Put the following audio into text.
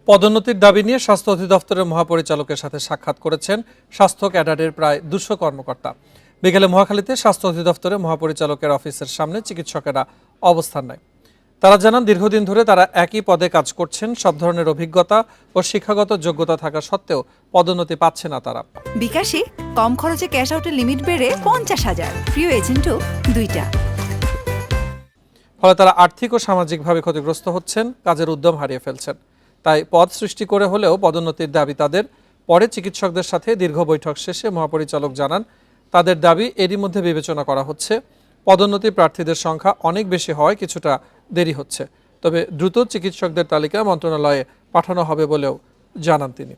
পদোন্নতির দাবি নিয়ে স্বাস্থ্য অধিদপ্তরের মহাপরিচালকের সাথে সাক্ষাৎ করেছেন স্বাস্থ্য ক্যাডারের প্রায় 200 কর্মকর্তা। বিকেলে মহাখালীতে স্বাস্থ্য অধিদপ্তরের মহাপরিচালকের অফিসের সামনে চিকিৎসকেরা অবস্থান নেয়। তারা জানান, দীর্ঘদিন ধরে তারা একই পদে কাজ করছেন। সব ধরনের অভিজ্ঞতা ও শিক্ষাগত যোগ্যতা থাকা সত্ত্বেও পদোন্নতি পাচ্ছে না তারা। বিকাশে কম খরচে ক্যাশ আউটের লিমিট বেড়ে 50,000, প্রিয় এজেন্টও 2টা। ফলে তারা আর্থিক ও সামাজিকভাবে ক্ষতিগ্রস্ত হচ্ছেন, কাজের উদ্যম হারিয়ে ফেলছেন। তাই পদ সৃষ্টি করে হলেও পদোন্নতির দাবি তাদের। পরে চিকিৎসকদের সাথে দীর্ঘ বৈঠক শেষে মহাপরিচালক জানান, তাদের দাবি এরই মধ্যে বিবেচনা করা হচ্ছে। পদোন্নতি প্রার্থীদের সংখ্যা অনেক বেশি হওয়ায় কিছুটা দেরি হচ্ছে, তবে দ্রুত চিকিৎসকদের তালিকা মন্ত্রণালয়ে পাঠানো হবে বলেও জানান তিনি।